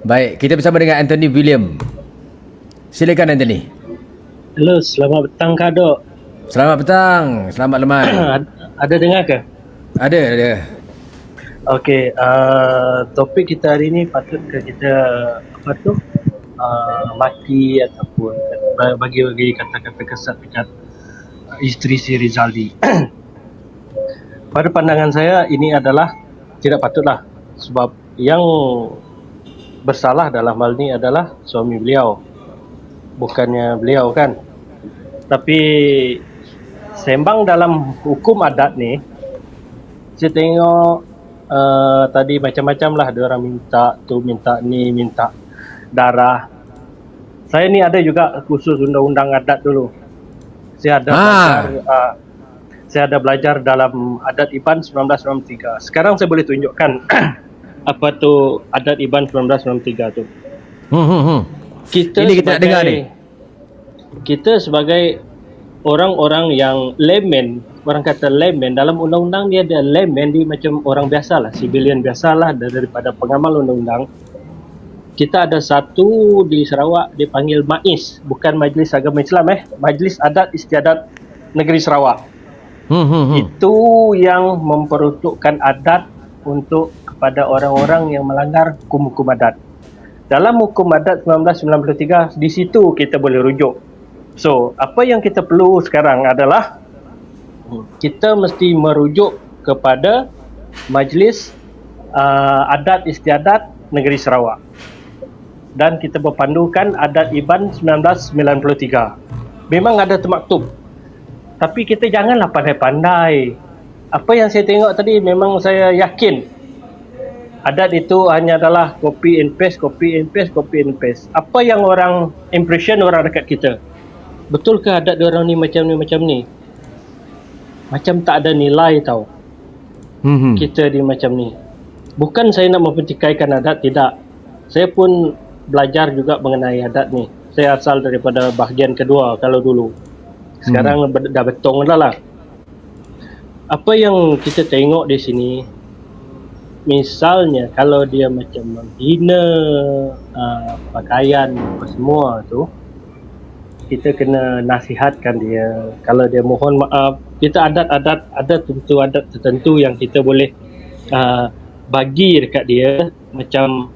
Baik, kita bersama dengan Anthony William. Silakan Anthony. Hello, selamat petang Kak Dok. Selamat petang, selamat lemai. Ada dengar ke? Ada. Okey, topik kita hari ni patut ke kita maki ataupun bagi kata-kata kesat dekat isteri si Rizaldi. Pada pandangan saya ini adalah tidak patutlah, sebab yang bersalah dalam hal ni adalah suami beliau, bukannya beliau kan. Tapi sembang dalam hukum adat ni, saya tengok tadi macam-macam lah, dia orang minta tu, minta ni, minta darah. Saya ni ada juga khusus undang-undang adat dulu. Saya ada belajar dalam adat Iban 1993. Sekarang saya boleh tunjukkan apa tu adat Iban 1993 tu. Ini kita nak dengar ni. Kita sebagai orang-orang yang layman, orang kata layman, dalam undang-undang dia ada layman, dia macam orang biasalah, civilian biasalah daripada pengamal undang-undang. Kita ada satu di Sarawak dipanggil MAIS, bukan Majlis Agama Islam, Majlis Adat Istiadat Negeri Sarawak. Itu yang memperuntukkan adat untuk kepada orang-orang yang melanggar hukum-hukum adat. Dalam hukum adat 1993, di situ kita boleh rujuk. So, apa yang kita perlu sekarang adalah kita mesti merujuk kepada Majlis Adat Istiadat Negeri Sarawak. Dan kita berpandukan adat Iban 1993. Memang ada termaktub. Tapi kita janganlah pandai-pandai. Apa yang saya tengok tadi, memang saya yakin adat itu hanya adalah copy and paste. Apa yang orang impression orang dekat kita? Betulkah adat diorang ni macam ni? Macam tak ada nilai tau. Kita di macam ni. Bukan saya nak mempertikaikan adat, tidak. Saya pun belajar juga mengenai adat ni. Saya asal daripada bahagian kedua kalau dulu. Sekarang dah betong dah lah. Apa yang kita tengok di sini, misalnya kalau dia macam menghina pakaian apa semua tu, kita kena nasihatkan dia. Kalau dia mohon maaf, kita ada tentu adat tertentu yang kita boleh bagi dekat dia, macam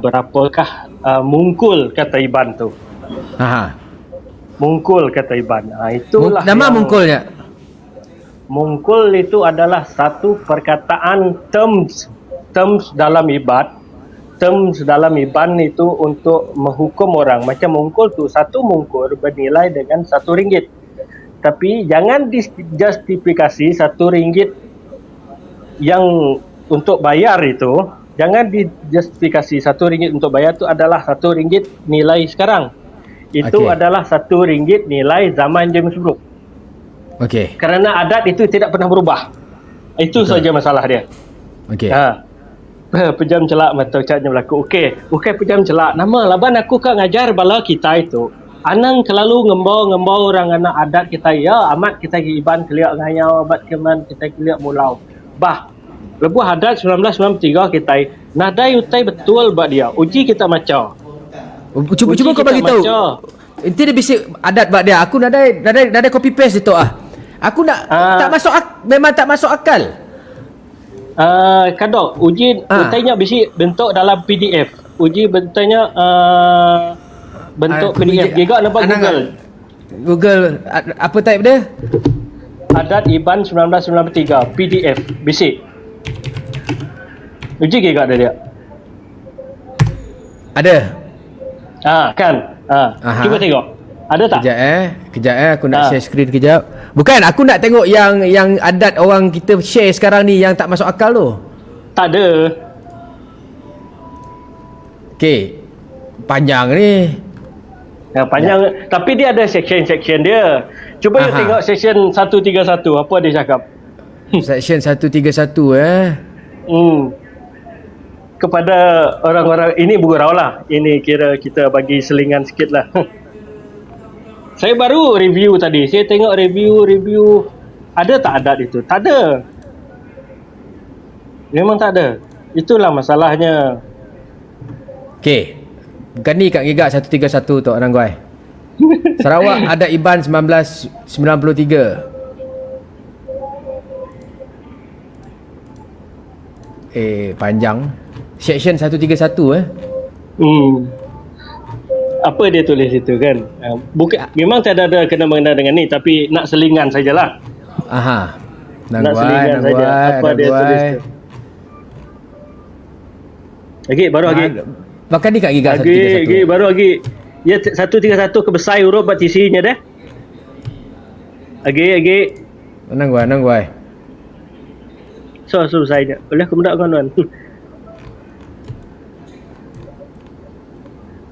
berapakah mungkul kata Iban tu. Mungkul kata Iban. Itulah nama mungkulnya. Mungkul itu adalah satu perkataan terms dalam Iban. Terms dalam Iban itu untuk menghukum orang. Macam mungkul tu, satu mungkul bernilai dengan RM1. Tapi jangan dijustifikasi RM1 yang untuk bayar itu, jangan dijustifikasi RM1 untuk bayar itu adalah RM1 nilai sekarang. Itu adalah RM1 nilai zaman James Brooke. Kerana adat itu tidak pernah berubah. Itu saja masalah dia. Pejam celak mata ucapnya berlaku. Okey pejam celak. Nama laban aku kan ngajar bala kita itu. Anang selalu ngembau orang anak adat kita. Ya amat kita Iban keliak ngayau, amat keman kita keliak mulau. Bah, lebuh adat 1993 kita. Nadai utai betul buat dia. Uji kita macam. Cuba kau bagi tahu. Nanti dia bisik adat buat dia. Aku nadai copy paste itu ah. Aku nak tak masuk memang tak masuk akal. Kadok, uji bentanya bisik bentuk dalam PDF. Uji bentanya bentuk PDF. Gigak nampak Google apa type dia? Adat Iban 1993 PDF bisik. Uji gigak dia. Ada. Kan. Cuba tengok. Ada tak? Kejap aku nak share screen kejap. Bukan, aku nak tengok yang adat orang kita share sekarang ni yang tak masuk akal tu. Tak ada. Panjang ni. Panjang, tapi dia ada section dia. Cuba you tengok section 131, apa dia cakap? Section 131 Kepada orang-orang, ini bergurau lah. Ini kira kita bagi selingan sikit lah. Saya baru review tadi. Saya tengok review. Ada tak adat itu? Tak ada. Memang tak ada. Itulah masalahnya. Okey. Bukan ni kat Gigak 131 tu Anang Guai. Sarawak ada IBAN 1993. Panjang. Section 131 Apa dia tulis itu kan? Bukan, memang tak ada kena-mengena dengan ni, tapi nak selingan sajalah. Aha. Nang Nak Guai, selingan Nang saja. Guai, Apa Nang dia tulis Guai. tu? Lagi, baru lagi. Makan ni kat Gigak Lagi, 131. baru lagi. Ya 131 kebesar huruf batisinya dah. Lagi. Nang Guai. So saja. Boleh aku mudak kawan.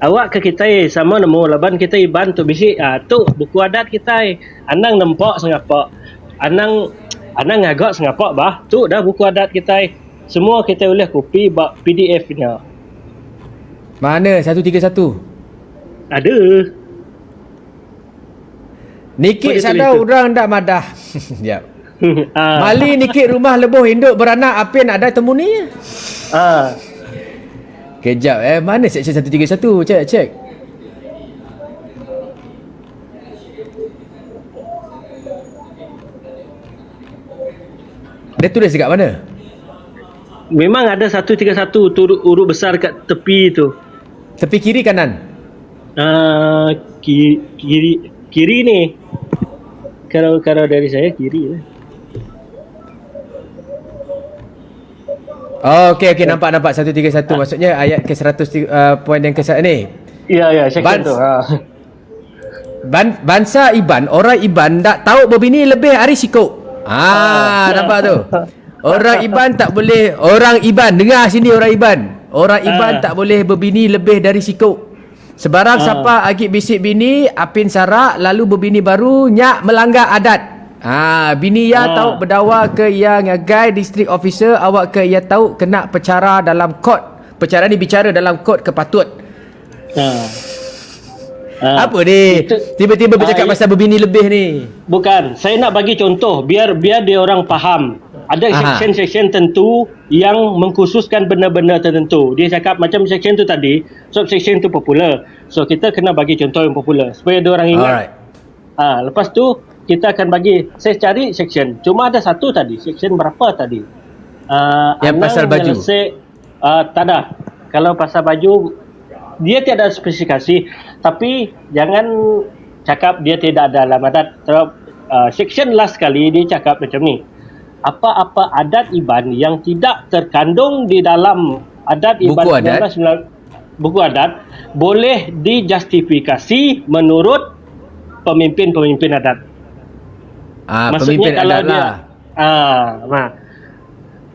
Awak ke kita sama nemu laban kita IBAN tu bisi tu buku adat kita anang nampak sengapa anang ngagak sengapa bah tu dah buku adat kita semua kita boleh copy PDF nya Mana 131? ada Nikit Apa dia sadar tulis tu? orang dak madah. Jap. Mali nikit rumah lebuh induk beranak apa nak ada temu ni? Kejap mana section 131? Cek. Dia tulis dekat mana? memang ada 131 tu huruf besar kat tepi tu. Tepi kiri kanan? Kiri ni. Kalau dari saya kiri lah. Oh, okey nampak 131 maksudnya ayat ke 100 poin yang ke ni. Ya section tu. Bangsa Iban, orang Iban tak tahu berbini lebih hari sikok. Nampak tu. Orang Iban tak boleh, orang Iban dengar sini orang Iban. Orang Iban tak boleh berbini lebih dari sikok. Sebarang siapa agik bisik bini apin sarak lalu berbini baru nyak melanggar adat. Bini ya tahu berdawa ke ia ngagai district officer, awak ke ia tahu kena pecara dalam kod. Pecara ni bicara dalam kod kepatut. Apa ni? Tiba-tiba bercakap pasal berbini lebih ni. Bukan, saya nak bagi contoh biar dia orang faham. Ada section-section tentu yang mengkhususkan benda-benda tertentu. Dia cakap macam section tu tadi, section tu popular. So kita kena bagi contoh yang popular supaya dia orang ingat. Alright. Lepas tu kita akan bagi, saya cari section. Cuma ada satu tadi, section berapa tadi? Yang pasal baju. Tak ada. Kalau pasal baju dia tiada spesifikasi, tapi jangan cakap dia tidak ada dalam adat. Section last kali dia cakap macam ni. Apa-apa adat IBAN yang tidak terkandung di dalam adat IBAN 1990 buku adat boleh dijustifikasi menurut pemimpin-pemimpin adat. Pemimpin Maksudnya kalau adat dia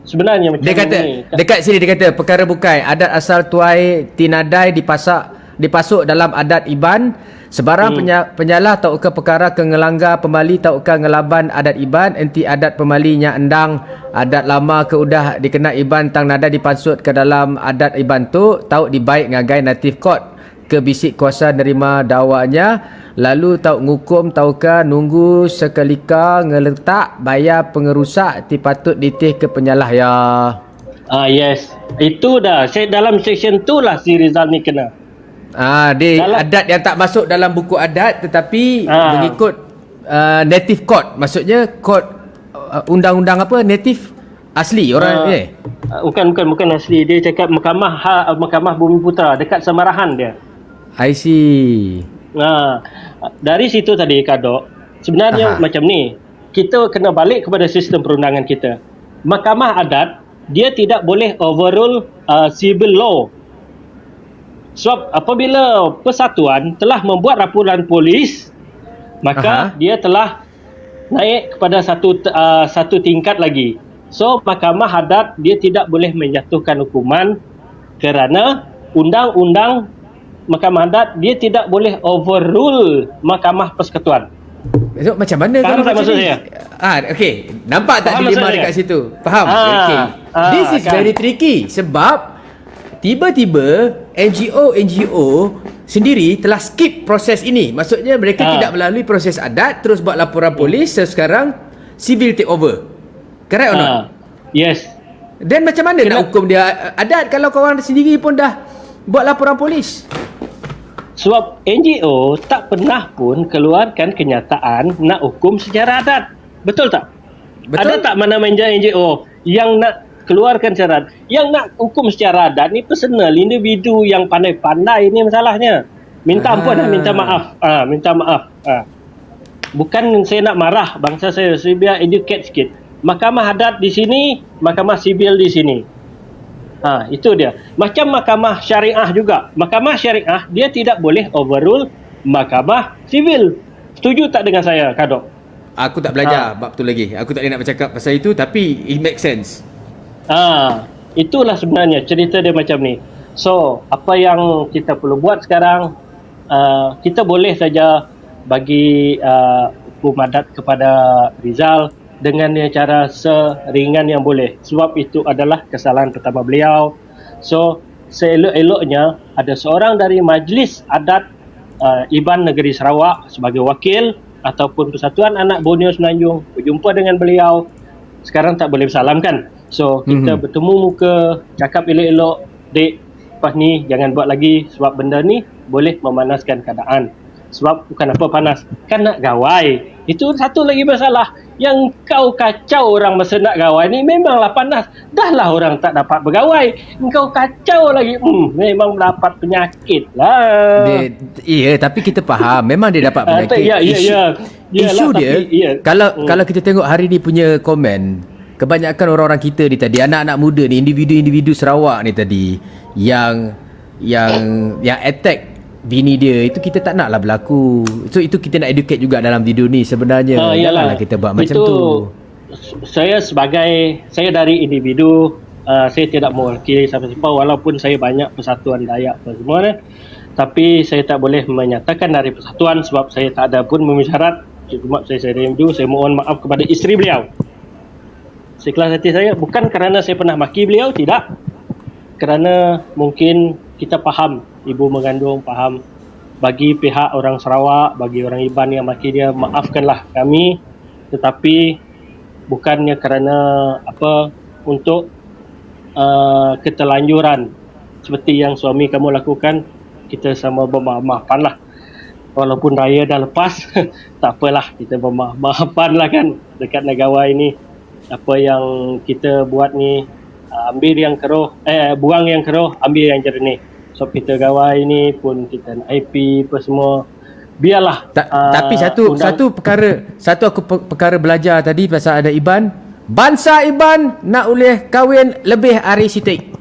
sebenarnya macam dia kata ni. dekat sini dia kata perkara bukai adat asal tuai tinadai dipasuk dalam adat IBAN sebarang penyalah taukah perkara kengelanggar pemali taukah ngelaban adat IBAN enti adat pemalinya endang adat lama ke udah dikena IBAN tang nada dipasuk ke dalam adat IBAN tu tauk dibaik ngagai native court ke bisik kuasa nerima dakwanya lalu tauk ngukum taukah nunggu sekelika ngeletak bayar pengerusak ti patut ditih ke penyalah ya. Yes, itu dah saya dalam section tu lah si Rizal ni kena. Adat yang tak masuk dalam buku adat tetapi mengikut native code, maksudnya kod undang-undang apa native asli orang bukan asli, dia cakap mahkamah Bumi Putra dekat Semarahan dia. I see. Dari situ tadi Kadok sebenarnya macam ni, kita kena balik kepada sistem perundangan kita. Mahkamah adat dia tidak boleh overrule civil law. Sebab apabila persatuan telah membuat laporan polis, maka dia telah naik kepada satu tingkat lagi. So mahkamah adat dia tidak boleh menjatuhkan hukuman kerana undang-undang mahkamah adat dia tidak boleh overrule mahkamah persekutuan. Macam mana faham kalau tak maksud saya? Okey, nampak tak Faham dilema maksud dekat saya? situ? Faham? Okey. This is very tricky sebab tiba-tiba NGO sendiri telah skip proses ini. Maksudnya mereka tidak melalui proses adat terus buat laporan polis, sekarang civil take over. Correct or not? Yes. Dan macam mana nak hukum dia adat kalau kawan sendiri pun dah buat laporan polis. Sebab NGO tak pernah pun keluarkan kenyataan nak hukum secara adat. Betul tak? Betul. Ada tak mana-mana NGO yang nak keluarkan secara adat? Yang nak hukum secara adat ni personal, individu yang pandai-pandai ni masalahnya. Minta ampun, minta maaf. Minta maaf. Bukan saya nak marah bangsa saya biar educate sikit. Mahkamah adat di sini, mahkamah sibil di sini. Itu dia. Macam mahkamah syariah juga. Mahkamah syariah dia tidak boleh overrule mahkamah sivil. Setuju tak dengan saya, Kadok? Aku tak belajar bab tu lagi. Aku tak boleh nak bercakap pasal itu, tapi it makes sense. Itulah sebenarnya cerita dia macam ni. So, apa yang kita perlu buat sekarang, kita boleh saja bagi hukum adat kepada Rizal dengan cara seringan yang boleh. Sebab itu adalah kesalahan pertama beliau. So, seelok-eloknya ada seorang dari Majlis Adat Iban Negeri Sarawak sebagai wakil ataupun Persatuan Anak Borneo Semenanjung berjumpa dengan beliau. Sekarang tak boleh bersalam kan? So, kita bertemu muka, cakap elok-elok, dek, lepas ni jangan buat lagi sebab benda ni boleh memanaskan keadaan. Sebab bukan apa panas, kan nak gawai. Itu satu lagi masalah. Yang kau kacau orang masa nak gawai ni memanglah panas. Dah lah orang tak dapat bergawai. Kau kacau lagi, memang dapat penyakit lah. Tapi kita faham. Memang dia dapat penyakit. Isu dia, kalau kita tengok hari ni punya komen, kebanyakan orang-orang kita ni tadi, anak-anak muda ni, individu-individu Sarawak ni tadi, yang attack bini dia, itu kita tak naklah berlaku. So itu kita nak educate juga dalam video ni sebenarnya. Janganlah kita buat macam tu. Saya dari individu, saya tidak mewakili siapa-siapa walaupun saya banyak persatuan Dayak apa semua ni. Tapi saya tak boleh menyatakan dari persatuan sebab saya tak ada pun memenuhi Cuma saya rindu, saya mohon maaf kepada isteri beliau. Seikhlas hati saya, bukan kerana saya pernah maki beliau, tidak. Kerana mungkin kita faham, ibu mengandung faham, bagi pihak orang Sarawak, bagi orang Iban yang maki dia, maafkanlah kami, tetapi bukannya kerana untuk keterlanjuran seperti yang suami kamu lakukan. Kita sama bermaaf-maafanlah, walaupun raya dah lepas. Tak apalah, kita bermaaf-maafan lah kan dekat negara ini. Apa yang kita buat ni, ambil yang keruh, buang yang keruh, ambil yang jernih. So kita gawai ni pun kita nak IP apa semua, biarlah. Tapi satu perkara belajar tadi pasal ada Iban. Bangsa Iban nak boleh kahwin lebih hari sitik.